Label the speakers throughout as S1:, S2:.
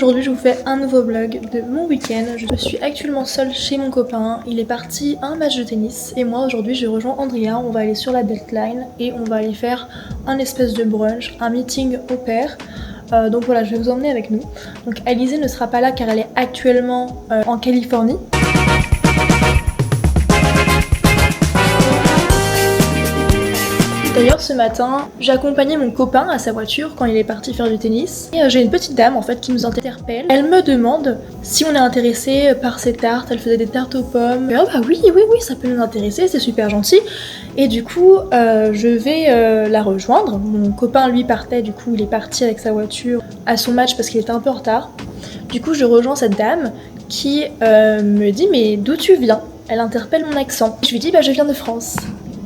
S1: aujourd'hui je vous fais un nouveau vlog de mon week-end. Je suis actuellement seule chez mon copain, il est parti à un match de tennis et moi aujourd'hui je rejoins Andrea, on va aller sur la Beltline et on va aller faire un espèce de brunch, un meeting au pair. Donc voilà, je vais vous emmener avec nous. Donc Alizée ne sera pas là car elle est actuellement en Californie. D'ailleurs ce matin, j'ai accompagné mon copain à sa voiture quand il est parti faire du tennis. Et j'ai une petite dame en fait qui nous interpelle. Elle me demande si on est intéressé par ses tartes. Elle faisait des tartes aux pommes. Et, oh bah oui, ça peut nous intéresser, c'est super gentil. Et du coup, je vais la rejoindre. Mon copain lui partait, du coup il est parti avec sa voiture à son match parce qu'il était un peu en retard. Du coup je rejoins cette dame qui me dit mais d'où tu viens? Elle interpelle mon accent. Je lui dis bah je viens de France.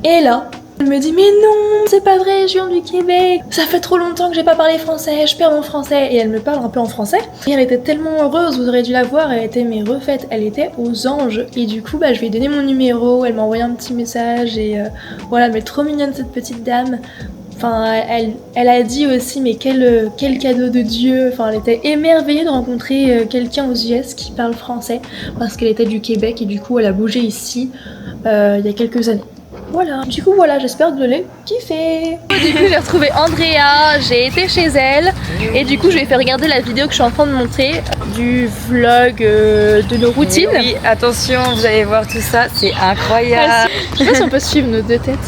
S1: Et là, elle me dit mais non, c'est pas vrai, je viens du Québec, ça fait trop longtemps que j'ai pas parlé français, je perds mon français. Et elle me parle un peu en français. Et elle était tellement heureuse, vous aurez dû la voir, elle était mais refaite, elle était aux anges. Et du coup bah je lui ai donné mon numéro, elle m'a envoyé un petit message et voilà, mais trop mignonne cette petite dame. Enfin, elle a dit aussi mais quel cadeau de Dieu. Enfin, elle était émerveillée de rencontrer quelqu'un aux US qui parle français parce qu'elle était du Québec et du coup elle a bougé ici il y a quelques années. Voilà, du coup voilà, j'espère que vous allez kiffer. Du coup j'ai retrouvé Andrea, j'ai été chez elle et du coup je vais faire regarder la vidéo que je suis en train de monter du vlog de nos routines.
S2: Oui, attention, vous allez voir tout ça, c'est incroyable.
S1: Je sais pas si on peut suivre nos deux têtes.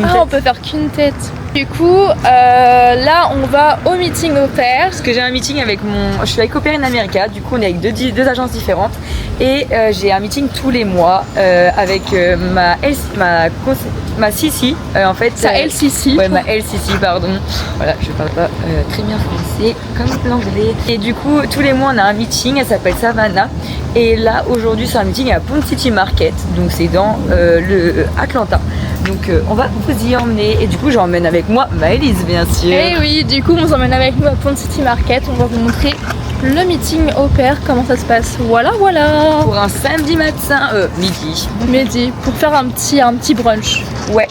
S1: Ah, on peut faire qu'une tête. Du coup, là on va au meeting au pair.
S2: Parce que j'ai un meeting avec je suis avec Au Pair in America, du coup on est avec deux agences différentes. Et j'ai un meeting tous les mois avec ma Cici, en fait.
S1: Sa LCC.
S2: Ouais, ma LCC, pardon. Voilà, je parle pas très bien français, comme l'anglais. Et du coup, tous les mois on a un meeting, elle s'appelle Savannah. Et là, aujourd'hui, c'est un meeting à Pond City Market, donc c'est dans le Atlanta. Donc on va vous y emmener et du coup j'emmène avec moi Maëlys bien sûr.
S1: Et oui, du coup on s'emmène avec nous à Pond City Market, on va vous montrer le meeting au pair, comment ça se passe. Voilà.
S2: Pour un samedi matin, midi.
S1: Midi, pour faire un petit brunch.
S2: Ouais.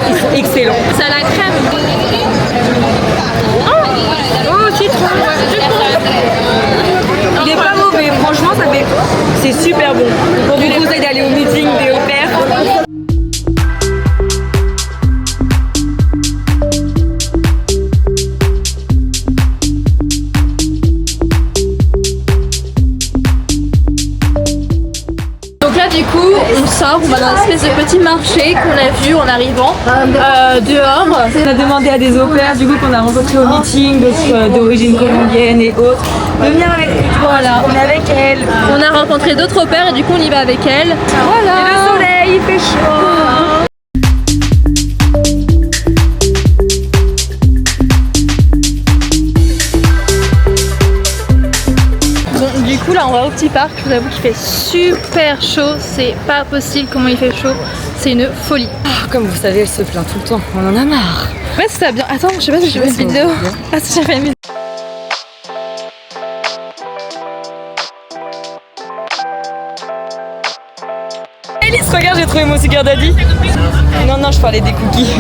S2: Ils sont excellents.
S1: Ça a la crème.
S2: Oh, citron. Il est pas mauvais, franchement, c'est super bon. On vous conseille d'aller au meeting des Au Pair.
S1: Du coup, on sort, on va dans une espèce de petit marché qu'on a vu en arrivant dehors.
S2: On a demandé à des au pairs du coup qu'on a rencontré au meeting, d'autres d'origine colombienne et autres, de venir avec nous. Voilà, on est avec elle.
S1: On a rencontré d'autres au pairs et du coup on y va avec elle. Voilà.
S2: Et le soleil, il fait chaud.
S1: Du coup là on va au petit parc, je vous avoue qu'il fait super chaud, c'est pas possible comment il fait chaud, c'est une folie.
S2: Oh, comme vous savez elle se plaint tout le temps, on en a marre.
S1: Ouais c'est ça bien, attends je sais pas si j'ai fait une vidéo. Ah si j'ai fait une vidéo.
S2: Alice regarde j'ai trouvé mon sugar daddy. Non je parlais des cookies.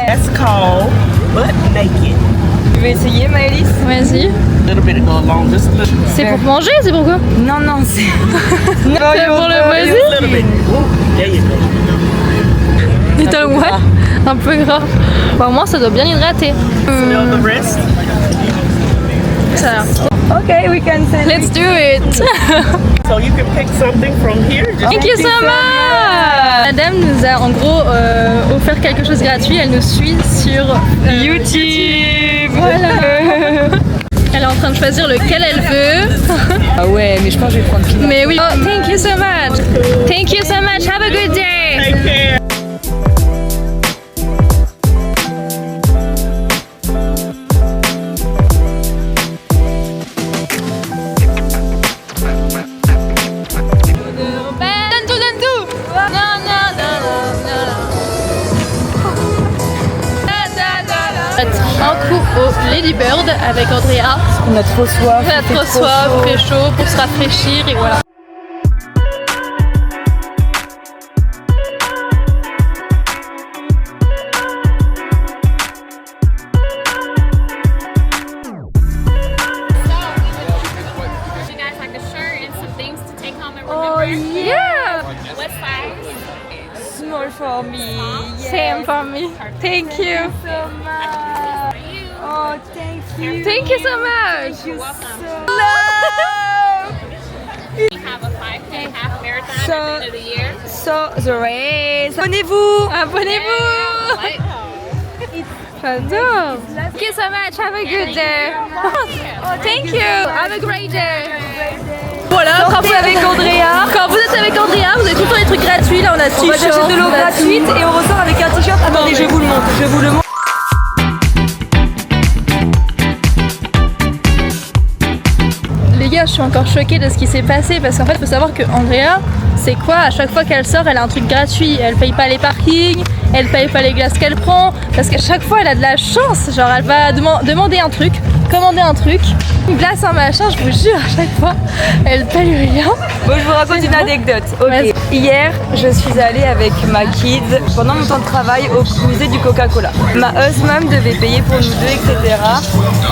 S3: That's called butt naked.
S2: Tu veux essayer Maëlys?
S1: Vas-y. C'est pour manger, c'est pour quoi?
S2: Non, c'est...
S1: C'est pour le voisin.
S3: There you go.
S1: You don't what? un peu gras. Bon, au moins ça doit bien hydrater.
S3: Smell the rest.
S1: Ça.
S2: Ok, we can send
S1: Let's do it.
S3: So you can pick something from here. Just
S1: Thank you so much. Madame nous a en gros offert quelque chose de gratuit. Elle nous suit sur
S2: YouTube.
S1: Voilà. Elle est en train de choisir lequel elle veut.
S2: Ah ouais, mais je pense que je vais prendre Pinot.
S1: Mais oui. Oh, thank you so much. Thank you so much. Have a good day.
S3: take care.
S1: Un coup au Ladybird avec Andrea.
S2: On a trop soif.
S1: On a trop soif, très chaud pour se rafraîchir et voilà. Oh yeah!
S4: What size?
S2: Small for me.
S1: Same for me. Thank you.
S2: So much. Oh, thank you.
S1: Thank you so much.
S4: You're welcome.
S2: Love.
S4: We have a 5K half marathon at the end of the year.
S2: So the race. Abonnez-vous.
S1: Abonnez-vous.
S4: Right?
S1: J'adore. Thank you so much. Have a good day. Oh, thank you. Have a great day. Voilà, quand vous,
S2: avec Andrea.
S1: quand vous êtes avec Andrea, vous avez tout le temps des trucs gratuits. Là, on a
S2: On va
S1: t-shirt,
S2: chercher de l'eau
S1: on a
S2: gratuite et on ressort avec un t-shirt. Attendez, je vous le montre. Je vous le montre.
S1: Les gars, je suis encore choquée de ce qui s'est passé parce qu'en fait, il faut savoir que Andrea, c'est quoi? À chaque fois qu'elle sort, elle a un truc gratuit. Elle paye pas les parkings, elle paye pas les glaces qu'elle prend parce qu'à chaque fois, elle a de la chance. Genre, elle va demander un truc, commander un truc, une glace, un machin. Je vous jure, à chaque fois, elle paye rien.
S2: Bon, je vous raconte une anecdote. Ok.
S1: Vas-y.
S2: Hier, je suis allée avec ma kid pendant mon temps de travail au musée du Coca-Cola. Ma husband devait payer pour nous deux, etc.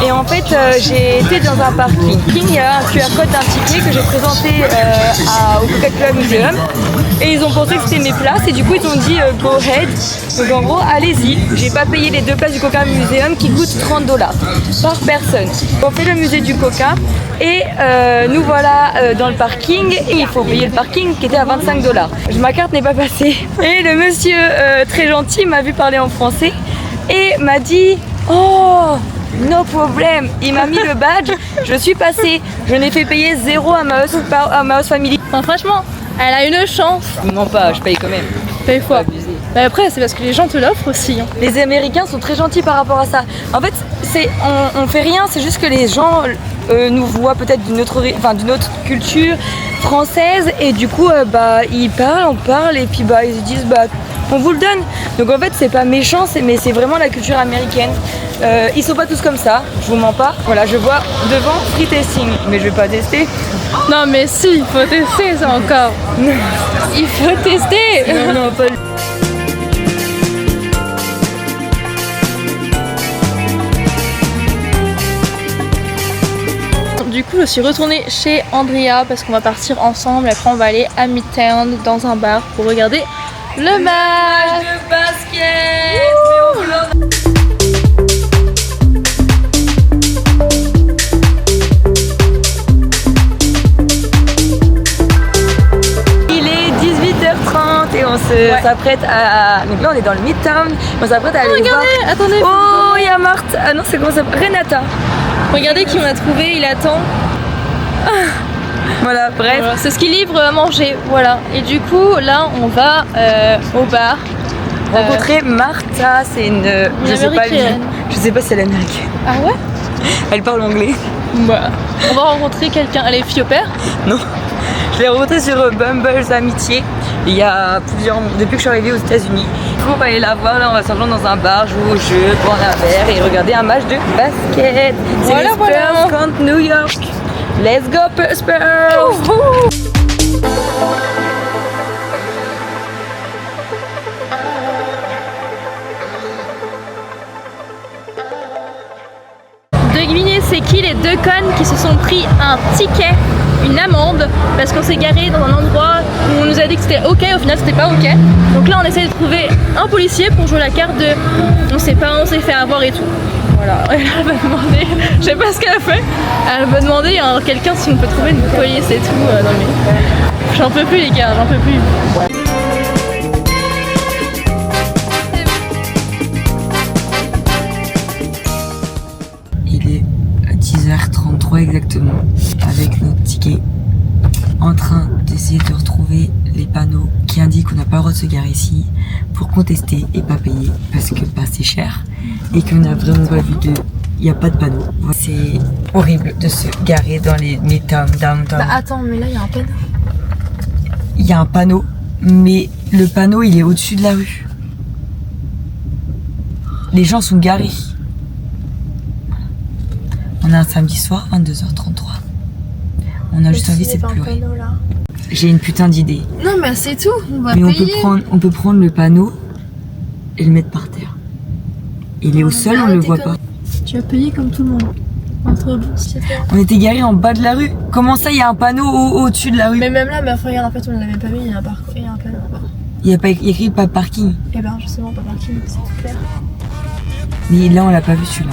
S2: Et en fait, j'ai été dans un parking. Il y a un QR code d'un ticket que j'ai présenté au Coca-Cola Museum. Et ils ont pensé que c'était mes places. Et du coup, ils ont dit go ahead. Donc en gros, allez-y. J'ai pas payé les 2 places du Coca Museum qui coûtent $30 par personne. On fait le musée du Coca. Et nous voilà dans le parking et il faut payer le parking qui était à $25. Ma carte n'est pas passée. Et le monsieur très gentil m'a vu parler en français et m'a dit oh no problem. Il m'a mis le badge, je suis passée. Je n'ai fait payer 0 à ma host family.
S1: Enfin, franchement, elle a une chance.
S2: Non pas, je paye quand même.
S1: Paye fois. Mais après, c'est parce que les gens te l'offrent aussi. Hein.
S2: Les Américains sont très gentils par rapport à ça. En fait, on fait rien, c'est juste que les gens nous voient peut-être d'une autre culture française et du coup ils parlent, on parle et puis ils se disent on vous le donne. Donc en fait c'est pas méchant, mais c'est vraiment la culture américaine. Ils sont pas tous comme ça, je vous mens pas. Voilà, je vois devant free tasting, mais je vais pas tester.
S1: Non mais si, il faut tester ça encore. Il faut tester.
S2: Non, pas
S1: Du coup, je suis retournée chez Andrea parce qu'on va partir ensemble. Après, on va aller à Midtown dans un bar pour regarder le match
S2: de basket. Il est 18h30 et on s'apprête à... Donc là, on est dans le Midtown. On s'apprête à aller voir...
S1: Regardez, attendez.
S2: Oh, il y a Marthe. Ah non, c'est comment ça s'appelle? Renata.
S1: Regardez qui on a trouvé, il attend.
S2: Voilà, bref.
S1: Voilà, c'est ce qu'il livre à manger, voilà. Et du coup, là, on va au bar.
S2: Rencontrer Martha, c'est une je sais pas,
S1: américaine.
S2: je sais pas si elle est américaine.
S1: Ah ouais?
S2: Elle parle anglais.
S1: Bah, on va rencontrer quelqu'un. Elle est fille au père?
S2: Non. Je l'ai rencontrée sur Bumble's Amitié il y a depuis que je suis arrivée aux États-Unis. Du coup, on va aller la voir, là on va se rejoindre dans un bar, jouer au jeu, boire un verre et regarder un match de basket. C'est
S1: Voilà,
S2: les Spurs contre New York. Let's go Spurs!
S1: Devinez c'est qui les deux connes qui se sont pris un ticket une amende parce qu'on s'est garé dans un endroit où on nous a dit que c'était ok, au final c'était pas ok. Donc là on essaie de trouver un policier pour jouer la carte de on sait pas, on s'est fait avoir et tout. Voilà, et là elle va demander, je sais pas ce qu'elle a fait, elle va demander à quelqu'un si on peut trouver une police et tout. Non mais j'en peux plus les gars, j'en peux plus.
S2: Il est à 10h33 exactement, avec notre ticket, en train d'essayer de retrouver les panneaux qui indiquent qu'on n'a pas le droit de se garer ici pour contester et pas payer parce que bah, c'est cher et qu'on n'a vraiment pas vu de... Il n'y a pas de panneau. C'est horrible de se garer dans les downtown.
S1: Bah attends, mais là il y a un panneau.
S2: Il y a un panneau, mais le panneau il est au-dessus de la rue. Les gens sont garés. On a un samedi soir, 22h33. On a juste envie de pleurer. J'ai une putain d'idée.
S1: Non mais c'est tout, on va
S2: Mais
S1: payer.
S2: on peut prendre le panneau et le mettre par terre. Il est au sol, on le voit pas.
S1: Tu vas payer comme tout le monde. Entre vous, c'est ça.
S2: On était garés en bas de la rue. Comment ça, il y a un panneau au-dessus de la rue?
S1: Mais même là, regarde, en fait, on ne l'avait pas vu, il y a un panneau là-bas.
S2: Il n'y a pas écrit pas parking.
S1: Eh ben, justement, pas parking, c'est tout clair.
S2: Mais là, on l'a pas vu celui-là.